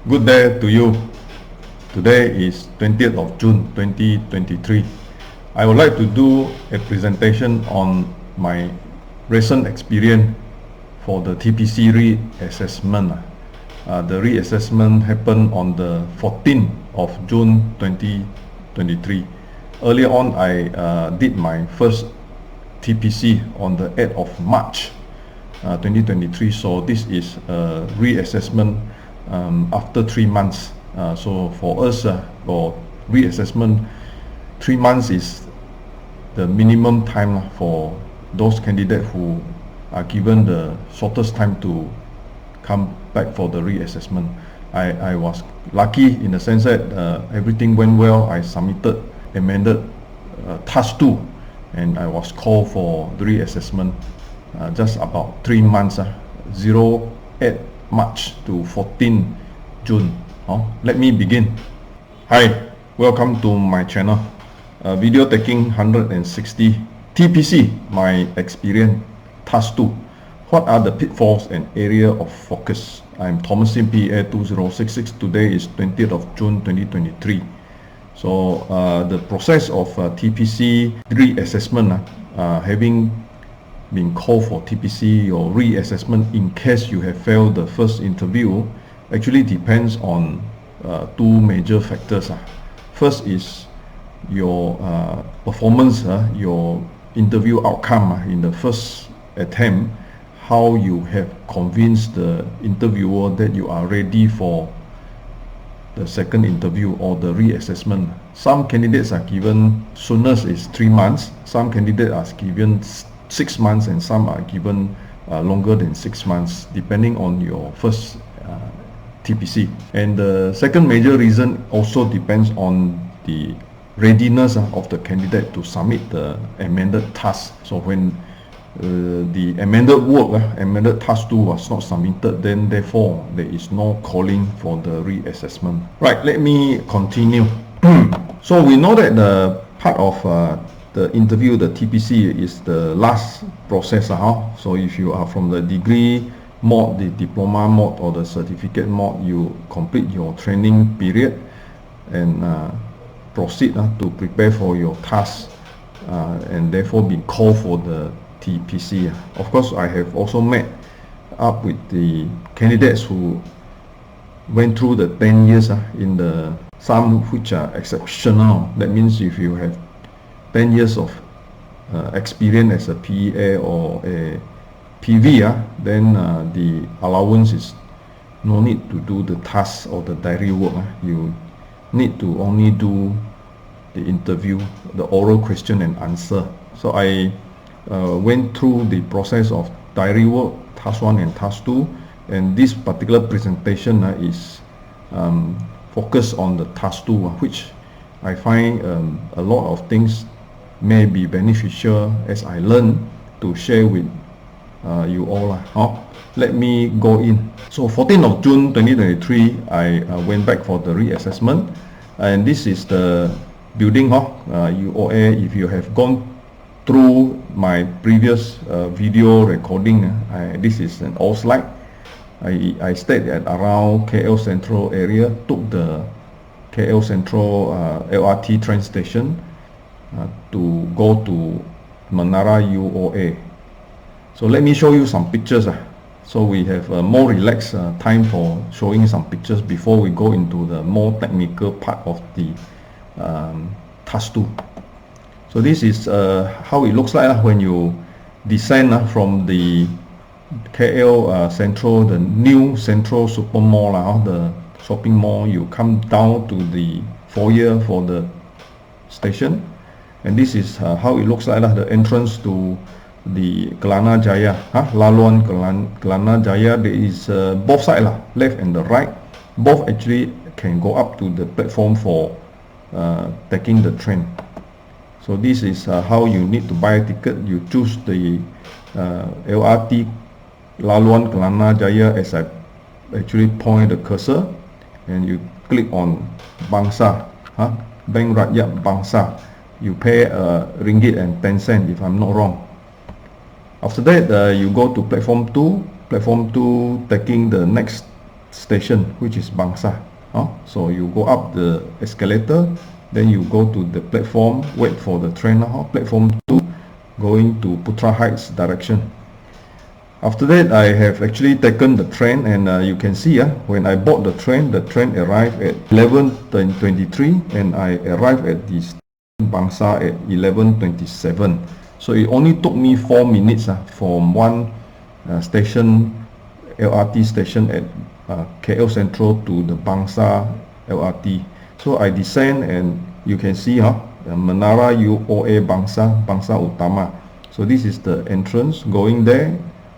Good day to you. Today is 20th of June 2023. I would like to do a presentation on my recent experience for the TPC reassessment. The reassessment happened on the 14th of June 2023. Earlier on, I did my first TPC on the 8th of March 2023. So this is a reassessment after 3 months. So for us, for reassessment, 3 months is the minimum time for those candidates who are given the shortest time to come back for the reassessment. I was lucky in the sense that everything went well. I submitted amended task 2 and I was called for the reassessment just about 3 months, 08 March to 14 June. Let me begin. Hi, welcome to my channel. Video taking 160 TPC, my experience, task 2. What are the pitfalls and area of focus? I'm Thomas Sim, PA 2066. Today is 20th of June 2023. So the process of TPC reassessment, having been called for TPC or reassessment in case you have failed the first interview, actually depends on two major factors. First is your performance, your interview outcome in the first attempt, how you have convinced the interviewer that you are ready for the second interview or the reassessment. Some candidates are given soonest is 3 months, some candidates are given 6 months, and some are given longer than 6 months, depending on your first TPC. And the second major reason also depends on the readiness of the candidate to submit the amended task. So when the amended work, amended task 2 was not submitted, then therefore there is no calling for the reassessment. Right, let me continue. So we know that the part of the interview, the TPC, is the last process. So if you are from the degree mode, the diploma mode, or the certificate mode, you complete your training period and proceed to prepare for your task and therefore be called for the TPC. Of course, I have also met up with the candidates who went through the 10 years in the some which are exceptional. That means if you have 10 years of experience as a PEA or a PV, then the allowance is no need to do the task or the diary work. You need to only do the interview, the oral question and answer. So I went through the process of diary work, task 1 and task 2, and this particular presentation is focused on the task 2, which I find a lot of things may be beneficial as I learn to share with you all. Let me go in. So 14th of June 2023, I went back for the reassessment, and this is the building, UOA. If you have gone through my previous video recording, this is an old slide. I stayed at around KL Central area, took the KL Central LRT train station to go to Menara UOA. So let me show you some pictures. So we have a more relaxed time for showing some pictures before we go into the more technical part of the task 2. So this is how it looks like when you descend from the KL Central, the new Central Super Mall, the shopping mall. You come down to the foyer for the station, and this is how it looks like, the entrance to the Kelana Jaya, Laluan Kelana Jaya. There is both sides, left and the right. Both actually can go up to the platform for taking the train. So this is how you need to buy a ticket. You choose the LRT Laluan Kelana Jaya as I actually point the cursor, and you click on Bangsa, Bank Rakyat Bangsa. You pay ringgit and 10 cents if I'm not wrong. After that, you go to platform 2. Platform 2 taking the next station, which is Bangsar. So you go up the escalator, then you go to the platform, wait for the train, platform 2, going to Putra Heights direction. After that, I have actually taken the train, and you can see when I board the train arrived at 11:23, and I arrived at the Bangsar at 11:27. So it only took me 4 minutes from one station, LRT station at KL Central to the Bangsar LRT. So I descend, and you can see Menara UOA Bangsar Utama. So this is the entrance. Going there,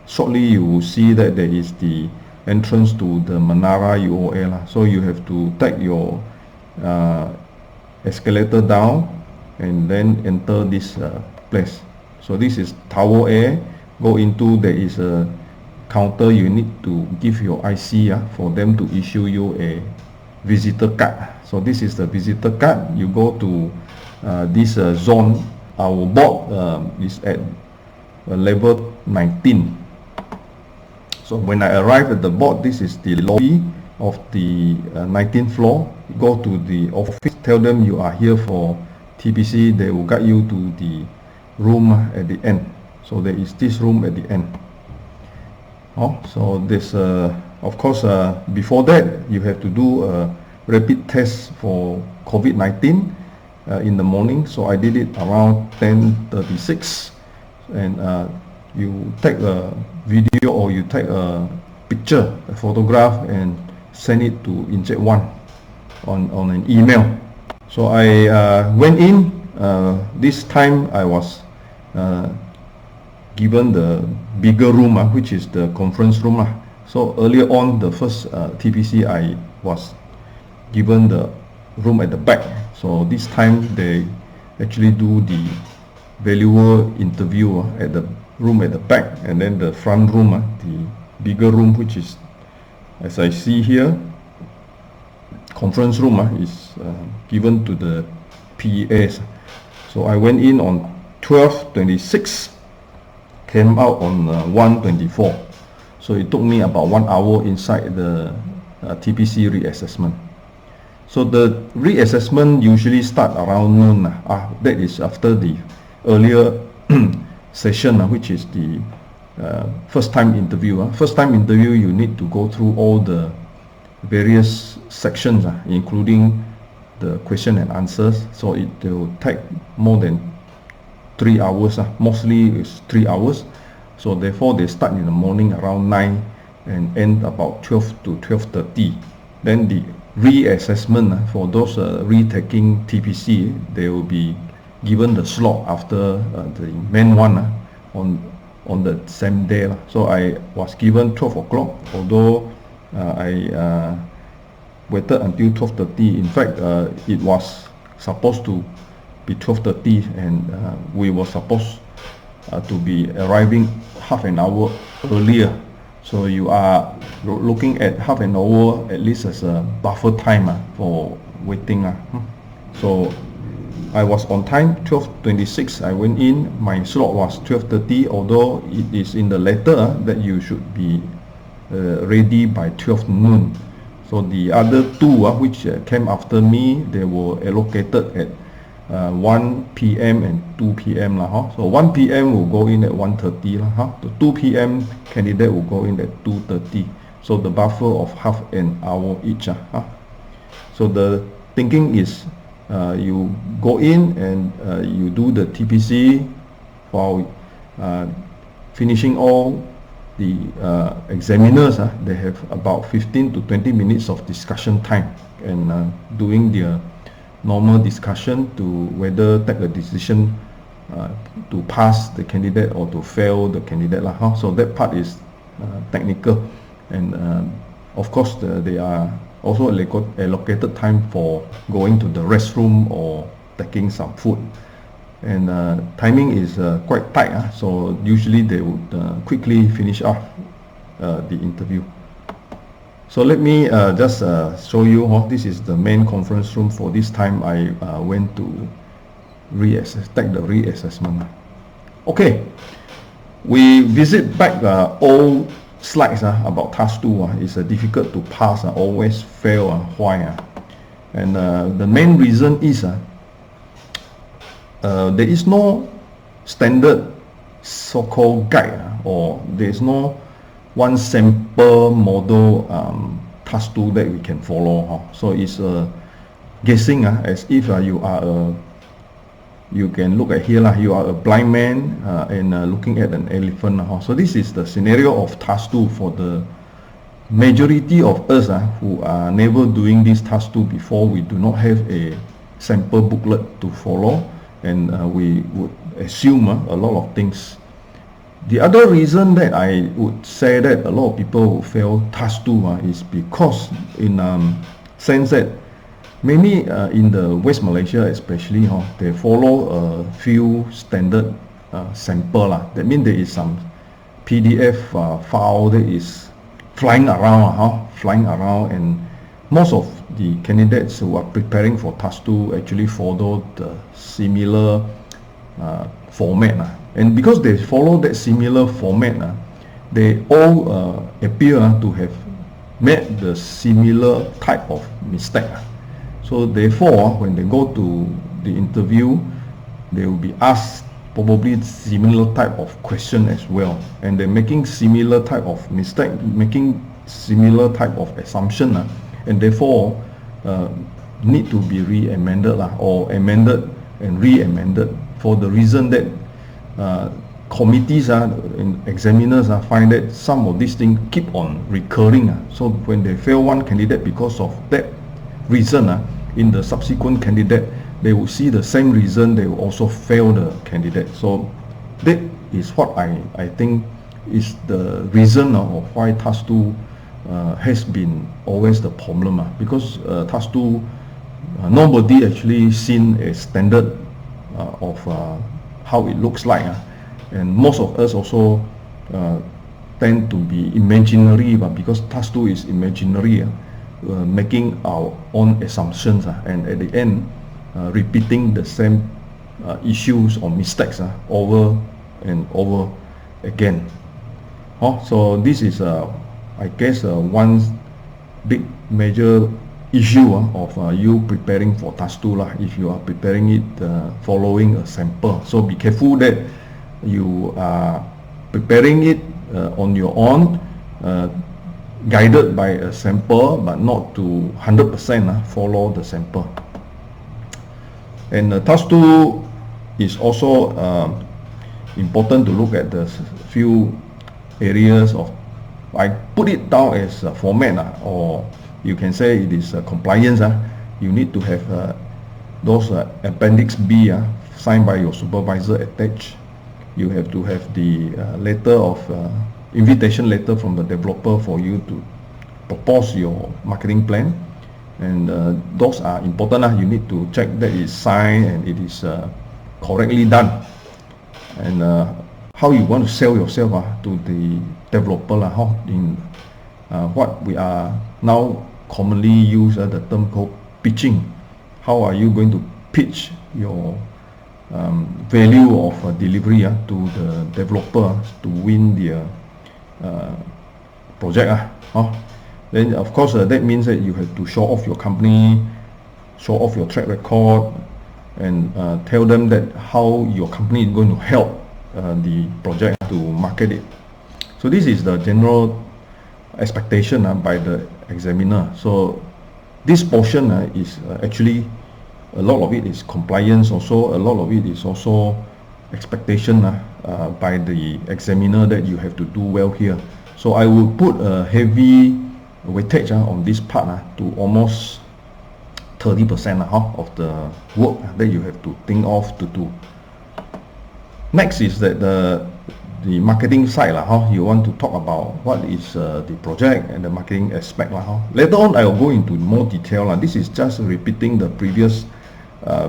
shortly you will see that there is the entrance to the Menara UOA. So you have to take your escalator down and then enter this place. So this is Tower A. Go into, there is a counter. You need to give your IC for them to issue you a visitor card. So this is the visitor card. You go to this zone. Our board is at level 19. So when I arrive at the board, this is the lobby of the 19th floor. Go to the office, tell them you are here for TPC. They will guide you to the room at the end. So there is this room at the end. So this, of course, before that, you have to do a rapid test for COVID-19 in the morning. So I did it around 10:36, and you take a video or you take a picture, a photograph, and send it to Incheck1 on an email. So I went in. This time I was given the bigger room, which is the conference room. So earlier on, the first TPC, I was given the room at the back. So this time they actually do the valuer interview at the room at the back, and then the front room, the bigger room, which is, as I see here, conference room is given to the PEAs. So I went in on 12:26, came out on 1:24. So it took me about 1 hour inside the TPC reassessment. So the reassessment usually start around noon. That is after the earlier session, which is the first time interview. First time interview, you need to go through all the various sections, including the question and answers. So it will take more than 3 hours. Mostly it's 3 hours. So therefore they start in the morning around 9 and end about 12 to 12:30. Then the reassessment for those retaking TPC, they will be given the slot after the main one on the same day. So I was given 12 o'clock, although I waited until 12:30. In fact, it was supposed to be 12:30, and we were supposed to be arriving half an hour earlier. So you are looking at half an hour at least as a buffer time for waiting. So I was on time, 12:26 I went in. My slot was 12:30, although it is in the letter that you should be ready by 12 noon. So the other two which came after me, they were allocated at 1 p.m. and 2 p.m. So 1 p.m. will go in at 1:30. The 2 p.m. candidate will go in at 2:30. So the buffer of half an hour each. So the thinking is you go in and you do the TPC while finishing all the examiners. They have about 15 to 20 minutes of discussion time, and doing their normal discussion to whether take a decision to pass the candidate or to fail the candidate. So that part is technical, and of course they are also allocated time for going to the restroom or taking some food, and timing is quite tight. So usually they would quickly finish off the interview. So let me just show you. This is the main conference room. For this time I went to take the reassessment. Okay, we visit back all slides about task 2 is difficult to pass, always fail. Why? And the main reason is there is no standard so-called guide, or there is no one sample model task 2 that we can follow. So it's guessing as if you can look at here, you are a blind man and looking at an elephant. So this is the scenario of task 2 for the majority of us who are never doing this task 2 before. We do not have a sample booklet to follow, and we would assume a lot of things. The other reason that I would say that a lot of people fail task 2 is because in sense that many in the West Malaysia especially, they follow a few standard sample. That means there is some PDF file that is flying around, and most of the candidates who are preparing for task 2 actually follow the similar format. And because they follow that similar format, they all appear to have made the similar type of mistake. So therefore, when they go to the interview, they will be asked probably similar type of question as well, and they're making similar type of mistake, making similar type of assumption, and therefore need to be re-amended or amended and re-amended, for the reason that committees and examiners find that some of these things keep on recurring. So when they fail one candidate because of that reason, in the subsequent candidate, they will see the same reason, they will also fail the candidate. So that is what I think is the reason of why task 2 has been always the problem, because task 2 nobody actually seen a standard of how it looks like, and most of us also tend to be imaginary, but because task 2 is imaginary, making our own assumptions, and at the end repeating the same issues or mistakes over and over again. So this is I guess one big major issue of you preparing for task 2 if you are preparing it following a sample. So be careful that you are preparing it on your own, guided by a sample, but not to 100% follow the sample. And task 2 is also important to look at the few areas of, I put it down as a format, or you can say it is compliance. You need to have those Appendix B signed by your supervisor attached. You have to have the letter of invitation letter from the developer for you to propose your marketing plan, and those are important. You need to check that it's signed and it is correctly done, and how you want to sell yourself to the developer, in what we are now commonly use the term called pitching. How are you going to pitch your value of delivery to the developer to win their project? Then of course that means that you have to show off your company, show off your track record, and tell them that how your company is going to help the project to market it. So this is the general expectation by the examiner. So this portion is actually a lot of it is compliance, also a lot of it is also expectation by the examiner that you have to do well here. So I will put a heavy weightage on this part to almost 30% of the work that you have to think of to do. Next is that the marketing side, you want to talk about what is the project and the marketing aspect. Later on I will go into more detail. This is just repeating the previous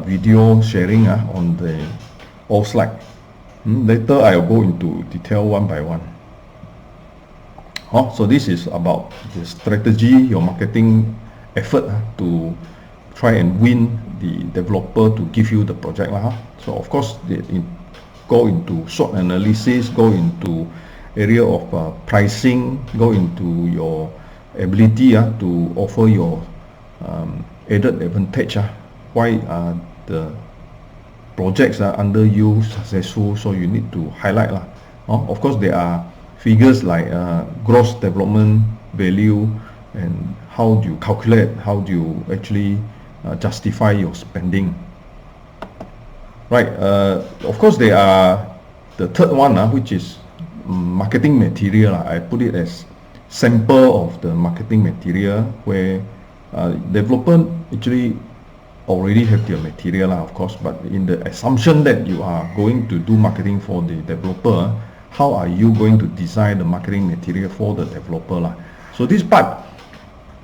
video sharing on the old slide. Later I will go into detail one by one. So this is about the strategy, your marketing effort to try and win the developer to give you the project. So of course they go into SWOT analysis, go into area of pricing, go into your ability to offer your added advantage. Why are the projects are under you successful? So you need to highlight lah. Of course, there are figures like gross development value, and how do you calculate, how do you actually justify your spending. Right, of course there are the third one, which is marketing material. I put it as sample of the marketing material, where developer actually already have their material, of course, but in the assumption that you are going to do marketing for the developer, how are you going to design the marketing material for the developer? So this part,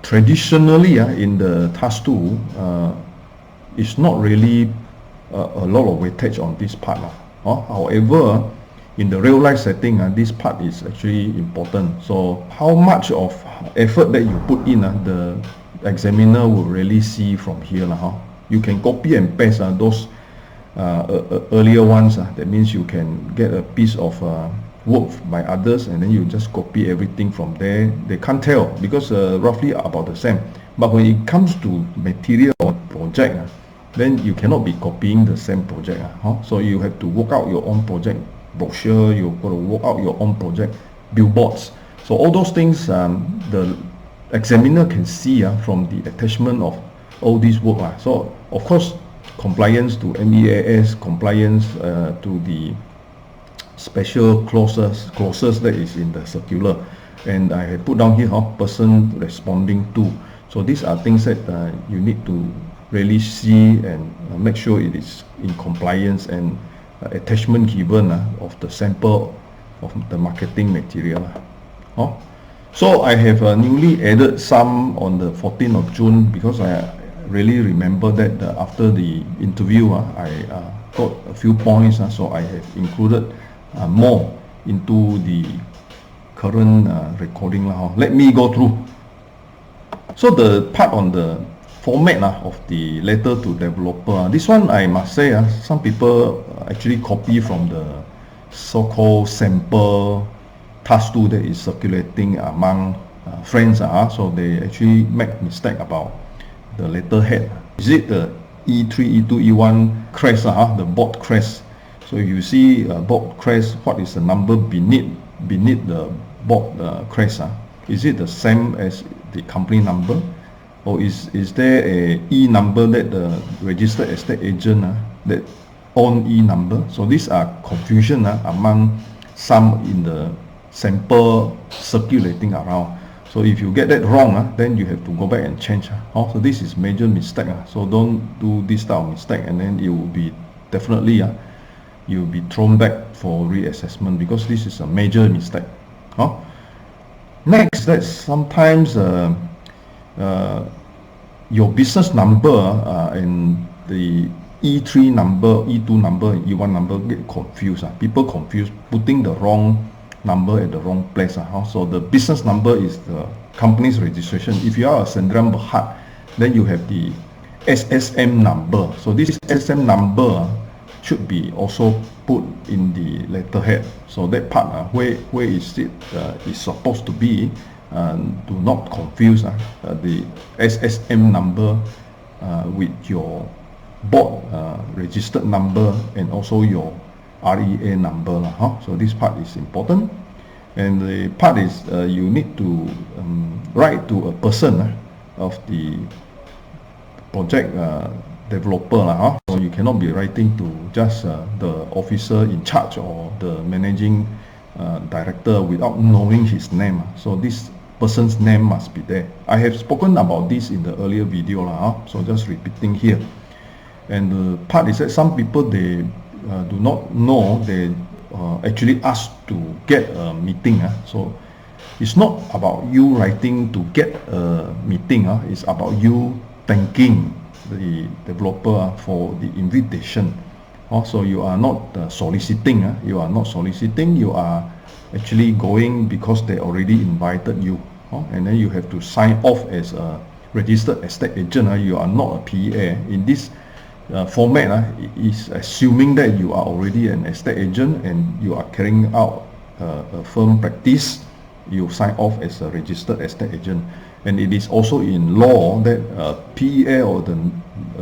traditionally in the task 2, is not really a lot of weightage on this part. However, in the real life setting, this part is actually important. So how much of effort that you put in, the examiner will really see from here. You can copy and paste those earlier ones. That means you can get a piece of work by others, and then you just copy everything from there. They can't tell because roughly about the same. But when it comes to material or project, then you cannot be copying the same project. So you have to work out your own project brochure, you've got to work out your own project billboards. So all those things the examiner can see from the attachment of all this work. So of course, compliance to MEAS, compliance to the special clauses that is in the circular, and I have put down here person responding to. So these are things that you need to really see and make sure it is in compliance, and attachment given of the sample of the marketing material. So I have newly added some on the 14th of June because I really remember that after the interview I got a few points, so I have included more into the current recording. Let me go through. So the part on the format of the letter to developer, this one I must say some people actually copy from the so-called sample task 2 that is circulating among friends. So they actually make mistake about the letterhead. Is it the E3, E2, E1 crest, the board crest? So if you see board crest, what is the number beneath the board crest? Is it the same as the company number, or is there a E number that the registered estate agent that own E number? So these are confusion among some in the sample circulating around. So if you get that wrong, then you have to go back and change. So this is major mistake. So don't do this type of mistake, and then it will be definitely you'll be thrown back for reassessment, because this is a major mistake. Next, that sometimes your business number and the E3 number, E2 number, and E1 number get confused. People confuse, putting the wrong number at the wrong place. So the business number is the company's registration. If you are a Sdn Bhd, then you have the SSM number. So this SSM number should be also put in the letterhead. So that part, where is it is supposed to be, do not confuse the SSM number with your board registered number and also your REA number. So this part is important. And the part is you need to write to a person of the project developer. So you cannot be writing to just the officer in charge or the managing director without knowing his name. So this person's name must be there. I have spoken about this in the earlier video, so just repeating here. And the part is that some people, they do not know, they actually ask to get a meeting. So it's not about you writing to get a meeting, it's about you thanking the developer for the invitation. So you are not soliciting, you are actually going because they already invited you, and then you have to sign off as a registered estate agent. You are not a PA. In this format is assuming that you are already an estate agent and you are carrying out a firm practice, you sign off as a registered estate agent. And it is also in law that PEA or the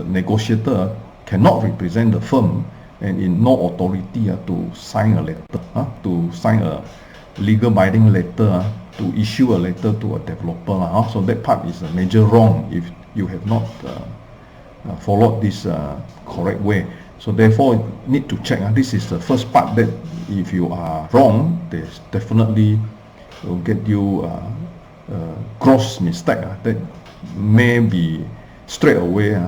negotiator cannot represent the firm and in no authority to sign a letter, to sign a legal binding letter, to issue a letter to a developer. So that part is a major wrong if you have not followed this correct way. So therefore, need to check. This is the first part that if you are wrong, there's definitely will get you gross mistake that may be straight away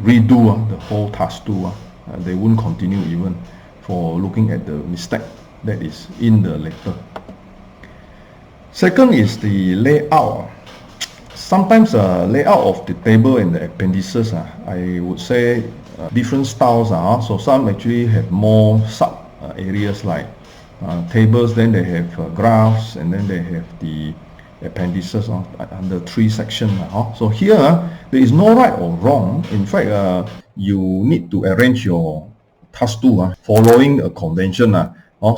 redo the whole task two. They won't continue even for looking at the mistake that is in the letter. Second is the layout. Sometimes layout of the table and the appendices, I would say different styles. So some actually have more sub areas like tables, then they have graphs, and then they have the appendices under 3 sections. So here there is no right or wrong. In fact, you need to arrange your task 2 following a convention.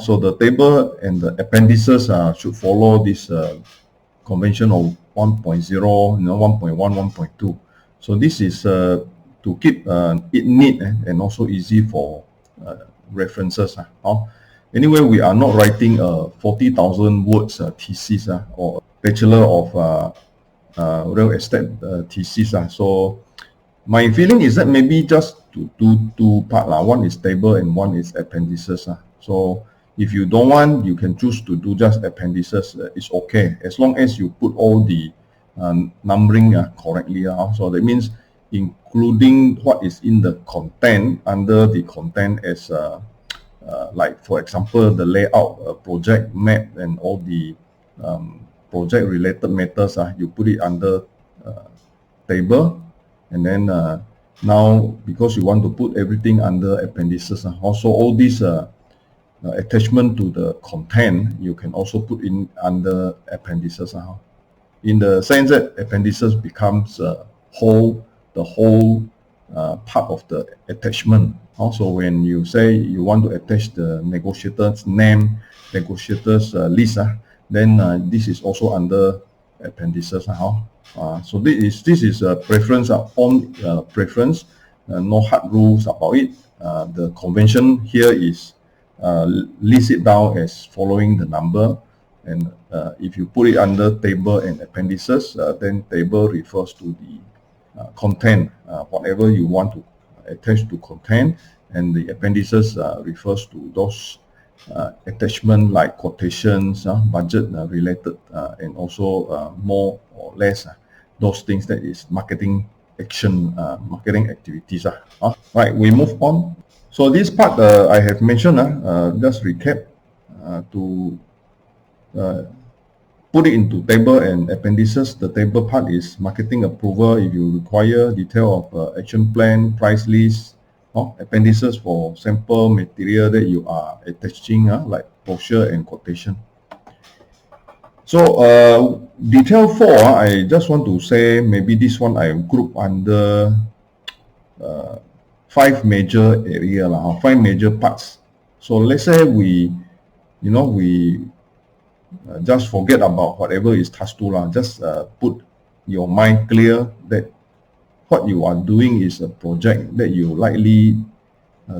So the table and the appendices should follow this convention of 1.0, 1.1, 1.2. So this is to keep it neat and also easy for references. Anyway, we are not writing a 40,000 words thesis or Bachelor of Real Estate thesis. So my feeling is that maybe just to do 2 parts. One is table and one is appendices. So if you don't want, you can choose to do just appendices. It's okay, as long as you put all the numbering correctly. So that means including what is in the content under the content as like, for example, the layout, project map, and all the project related matters. You put it under table, and then now because you want to put everything under appendices, also all these attachment to the content you can also put in under appendices. In the sense that appendices becomes the whole part of the attachment. Also, when you say you want to attach the negotiator's name, negotiator's list, then this is also under appendices. So this is a preference, on preference, no hard rules about it. The convention here is list it down as following the number, and if you put it under table and appendices, then table refers to the content, whatever you want to attach to content, and the appendices refers to those attachment like quotations, budget related, and also more or less those things that is marketing action, marketing activities. Right, we move on. So this part I have mentioned, just recap, to put it into table and appendices. The table part is marketing approval if you require, detail of action plan, price list, appendices for sample material that you are attaching, like brochure and quotation. So detail 4, I just want to say maybe this one I group under 5 major area, 5 major parts. So let's say we just forget about whatever is task 2, just put your mind clear that what you are doing is a project that you likely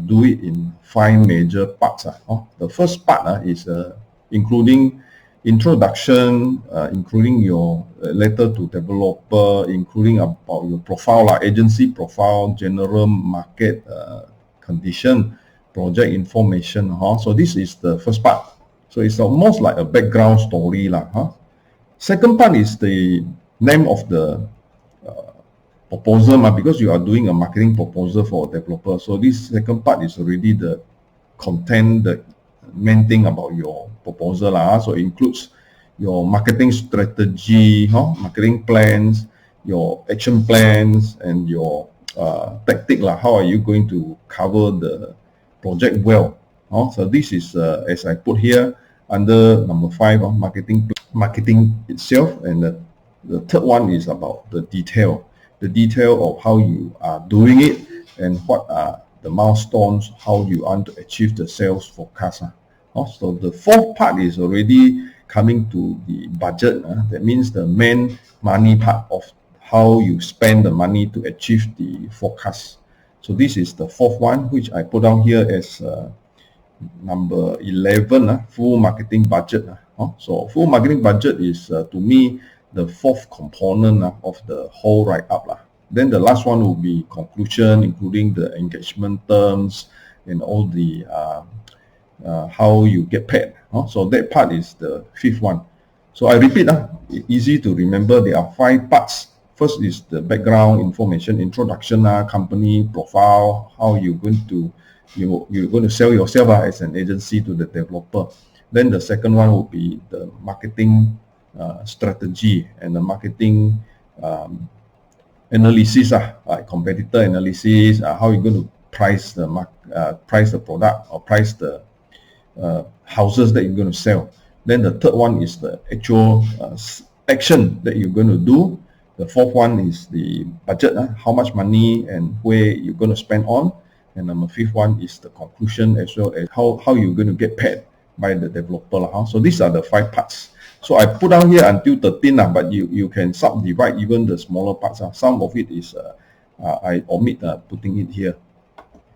do it in 5 major parts. The first part is including introduction, including your letter to developer, including about your profile, agency profile, general market condition, project information. So this is the first part. So it's almost like a background story. Second part is the name of the proposal, because you are doing a marketing proposal for a developer. So this second part is already the content, the main thing about your proposal. So it includes your marketing strategy, marketing plans, your action plans, and your tactic. How are you going to cover the project well? So this is, as I put here, under number 5, marketing itself. And the third one is about the detail of how you are doing it and what are the milestones, how you want to achieve the sales forecast. So the fourth part is already coming to the budget. That means the main money part of how you spend the money to achieve the forecast. So this is the fourth one, which I put down here as number 11, full marketing budget. So full marketing budget is to me the fourth component of the whole write-up. Then the last one will be conclusion, including the engagement terms and all the how you get paid. So that part is the fifth one. So I repeat, easy to remember. There are 5 parts. First is the background information, introduction, company profile, how you're going to sell yourself as an agency to the developer. Then the second one will be the marketing strategy and the marketing analysis, like competitor analysis, how you're going to price the product or price the houses that you're going to sell. Then the third one is the actual action that you're going to do. The fourth one is the budget, how much money and where you're going to spend on. And number fifth one is the conclusion, as well as how you're going to get paid by the developer. So these are the 5 parts. So I put down here until 13, but you can subdivide even the smaller parts. Some of it is I omit putting it here.